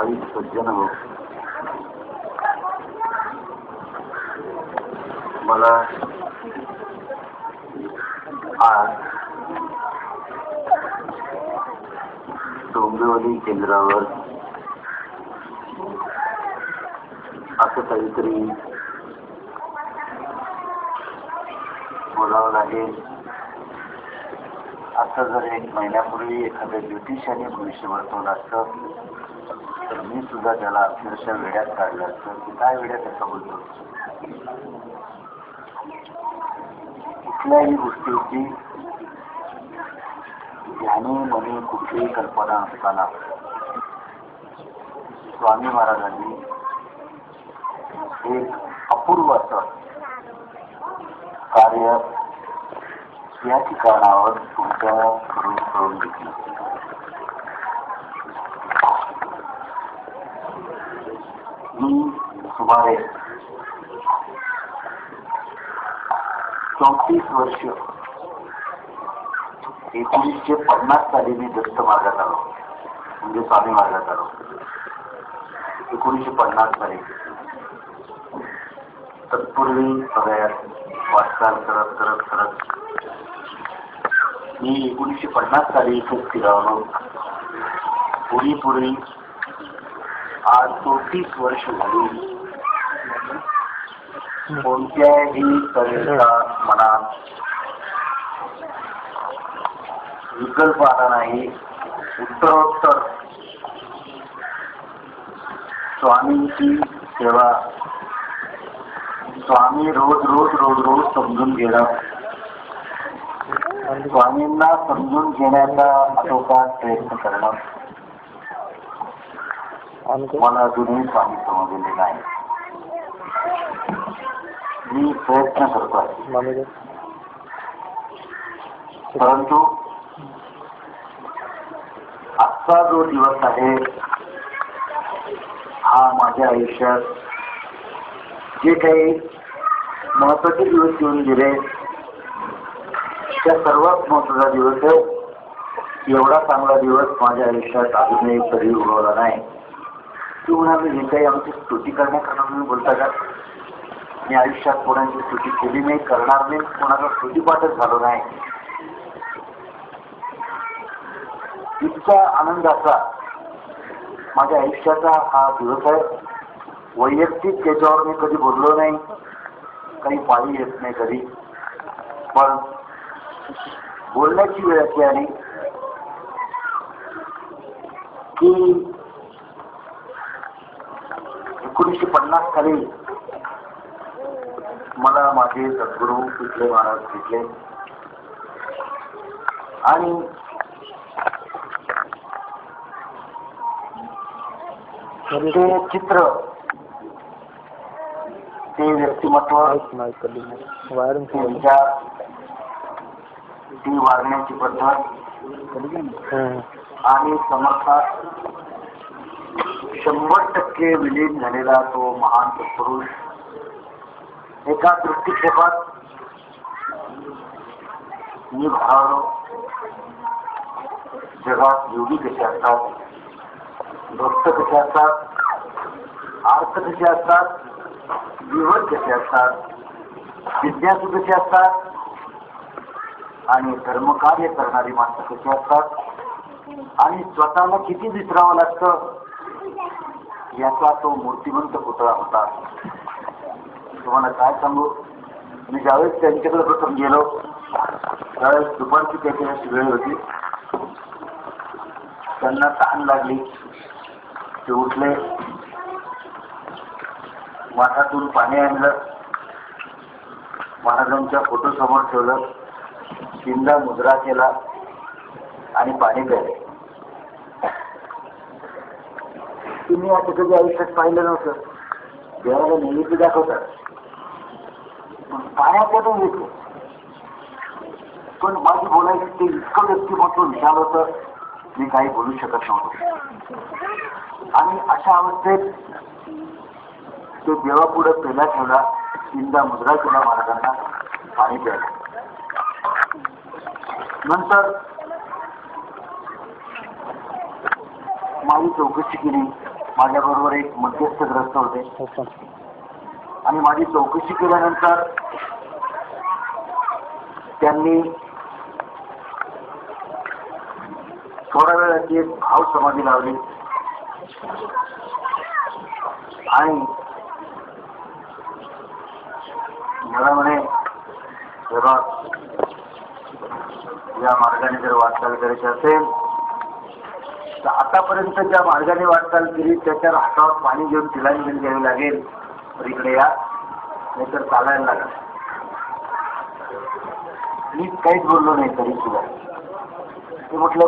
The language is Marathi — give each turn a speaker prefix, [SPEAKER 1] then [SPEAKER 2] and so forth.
[SPEAKER 1] भाई सज्जन हो, मला आज डोंबिवली केंद्रावर असं काहीतरी बोलावं लागेल. आता जर 1 महिन्यापूर्वी एखाद्या ज्योतिषाने भविष्य वर्तवलं असतं तर मी सुद्धा त्याला अक्षरशः वेड्यात काढलं असतं की काय वेड्यात असा बोलतो. कुठल्याही गोष्टीची ध्यानी मनी कुठलीही कल्पना असताना स्वामी महाराजांनी एक अपूर्व असं कार्य या ठिकाणावर तुमच्याकडून करून घेतलं. मी सुमारे 34 वर्ष 1950 साली मी दत्त मार्गात आलो, म्हणजे स्वामी मार्गात आलो. 1950 साली. तत्पूर्वी सगळ्यात वाटचाल करत करत करत मी 1950 साली इथे फिरवलो. पूर्वी आज 34 वर्ष झाली. कोणत्याही तऱ्हेचा मनात विकल्प आला नाही. उत्तरोत्तर स्वामींची सेवा, स्वामी रोज समजून घेणं, स्वामींना समजून घेण्याचा आटोकाट प्रयत्न करणं. मला अजूनही स्वामी समजलेले नाही. मी प्रयत्न करतोय, परंतु आजचा जो दिवस आहे हा माझ्या आयुष्यात जे काही महत्वाचे दिवस येऊन गेले त्या सर्वात महत्वाचा दिवस आहे. एवढा चांगला दिवस माझ्या आयुष्यात अजूनही कधी उगवला नाही. तू म्हणाले जे काही आमची स्तुती करण्याकरता तुम्ही बोलता का? मी आयुष्यात कोणाची स्तुती केली नाही, करणार नाही, कोणाचा स्तुतीपाठच झालो नाही. इतका आनंदाचा माझ्या आयुष्याचा हा दिवस आहे. वैयक्तिक त्याच्यावर मी कधी बोललो नाही, काही पाळी येत नाही कधी, पण बोलण्याची वेळ अशी आली की 1950 साली मला माझे सद्गुरू पिछले महाराज भेटले आणि ते चित्र, ते व्यक्तिमत्व, त्यांच्या ती वागण्याची पद्धत आणि समर्थात 100% विलीन झालेला तो महान पुरुष एका दृष्टिक्षेपात मी भावलो. जगात योगी कसे असतात, भक्त कसे असतात, आर्थ कसे असतात, विवद कसे असतात, जिज्ञासू कसे असतात आणि धर्मकार्य करणारी माणसं कशी असतात आणि स्वतःला किती विसरावं लागतं याचा तो मूर्तिमंत पुतळा होता. तुम्हाला काय सांगू, मी ज्यावेळेस त्यांच्याकडे प्रथम गेलो त्यावेळेस दुपारची त्याची वेळ होती. त्यांना तहान लागली. ते उठले, माठातून पाणी आणलं, महाराजांच्या फोटो समोर ठेवलं, चिंदा मुद्रा केला आणि पाणी प्याले. तुम्ही असं कधी आयुष्यात पाहिलं नव्हतं. देवाला नेहमी दाखवतात, पाण्यातून येतो. पण माझी बोलायची ते इतकं व्यक्तिमत्व विशाल होतं, मी काही बोलू शकत नव्हतो. आणि अशा अवस्थेत तो देवापुढे पेला ठेवला, चिंता मुद्रा केला, महाराजांना पाणी प्यायला. नंतर माझी चौकशी केली, माझ्याबरोबर एक मध्यस्थग्रस्त होते आणि माझी चौकशी केल्यानंतर त्यांनी थोड्या वेळाची एक भाव समाधी लावली आणि मला म्हणे, तेव्हा या मार्गाने जर वाटचाल करायची असेल तर आतापर्यंत ज्या मार्गाने वाटचाल केली त्याच्या हातावर पाणी घेऊन तिलांजली घ्यावी लागेल, तर इकडे या, नाहीतर चालायला लागेल. मी काहीच बोललो नाही तरी सुद्धा ते म्हटलं